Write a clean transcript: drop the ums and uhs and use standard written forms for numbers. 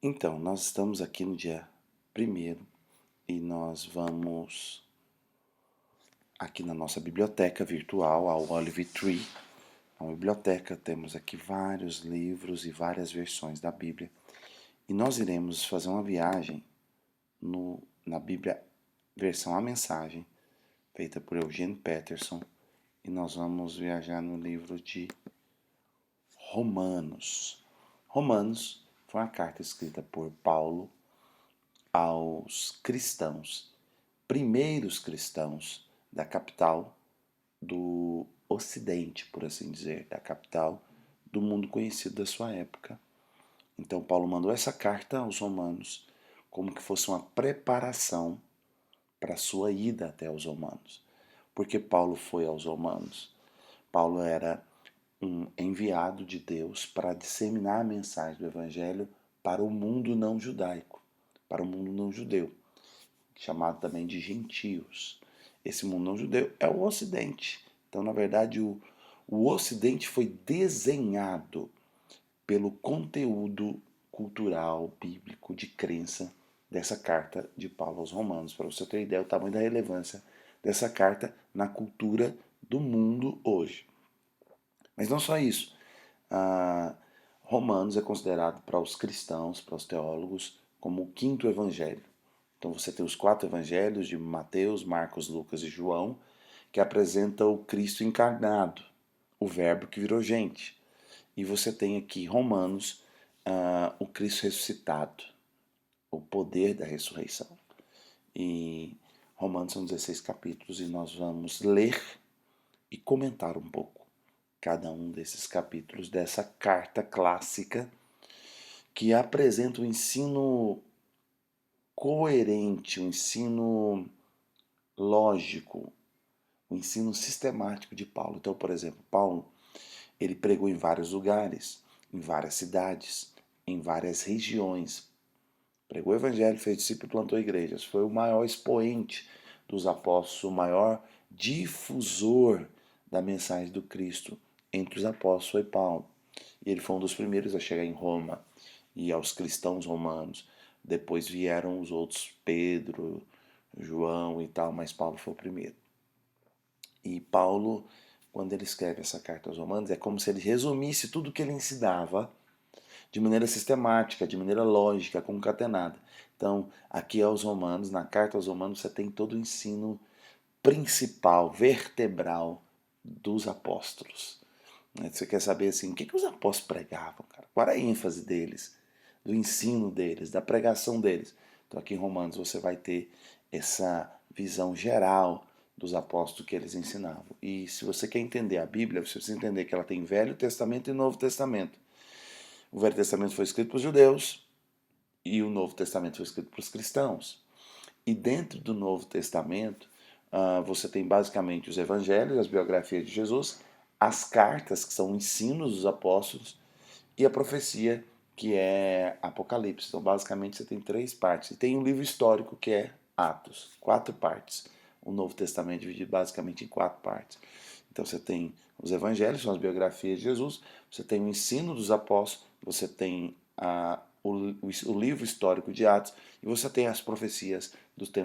Então, nós estamos aqui no dia 1º e nós vamos aqui na nossa biblioteca virtual, a Olive Tree. Na biblioteca temos aqui vários livros e várias versões da Bíblia. E nós iremos fazer uma viagem na Bíblia versão A Mensagem, feita por Eugene Peterson. E nós vamos viajar no livro de Romanos. Romanos foi uma carta escrita por Paulo aos cristãos, primeiros cristãos da capital do Ocidente, por assim dizer, da capital do mundo conhecido da sua época. Então Paulo mandou essa carta aos romanos como que fosse uma preparação para a sua ida até os romanos. Porque Paulo foi aos romanos? Paulo era um enviado de Deus para disseminar a mensagem do evangelho para o mundo não judaico, para o mundo não judeu, chamado também de gentios. Esse mundo não judeu é o Ocidente. Então, na verdade, o Ocidente foi desenhado pelo conteúdo cultural, bíblico, de crença dessa carta de Paulo aos Romanos. Para você ter ideia do tamanho da relevância dessa carta na cultura do mundo hoje. Mas não só isso. Romanos é considerado para os cristãos, para os teólogos, como o quinto evangelho. Então você tem os 4 evangelhos de Mateus, Marcos, Lucas e João, que apresentam o Cristo encarnado, o verbo que virou gente. E você tem aqui Romanos, o Cristo ressuscitado, o poder da ressurreição. E Romanos são 16 capítulos e nós vamos ler e comentar um pouco cada um desses capítulos dessa carta clássica que apresenta um ensino coerente, um ensino lógico, um ensino sistemático de Paulo. Então, por exemplo, Paulo, ele pregou em vários lugares, em várias cidades, em várias regiões. Pregou o evangelho, fez discípulo e plantou igrejas. Foi o maior expoente dos apóstolos, o maior difusor da mensagem do Cristo entre os apóstolos foi Paulo. E ele foi um dos primeiros a chegar em Roma e aos cristãos romanos. Depois vieram os outros, Pedro, João e tal, mas Paulo foi o primeiro. E Paulo, quando ele escreve essa carta aos Romanos, é como se ele resumisse tudo o que ele ensinava de maneira sistemática, de maneira lógica, concatenada. Então, aqui aos Romanos, na carta aos Romanos, você tem todo o ensino principal, vertebral dos apóstolos. Você quer saber assim, o que os apóstolos pregavam, cara? Qual era a ênfase deles, do ensino deles, da pregação deles? Então aqui em Romanos você vai ter essa visão geral dos apóstolos que eles ensinavam. E se você quer entender a Bíblia, você precisa entender que ela tem Velho Testamento e Novo Testamento. O Velho Testamento foi escrito para os judeus e o Novo Testamento foi escrito para os cristãos. E dentro do Novo Testamento, você tem basicamente os evangelhos, as biografias de Jesus, as cartas, que são ensinos dos apóstolos, e a profecia, que é Apocalipse. Então, basicamente, você tem 3 partes. E tem um livro histórico, que é Atos, 4 partes. O Novo Testamento é dividido basicamente em 4 partes. Então, você tem os evangelhos, são as biografias de Jesus, você tem o ensino dos apóstolos, você tem o livro histórico de Atos, e você tem as profecias dos tempos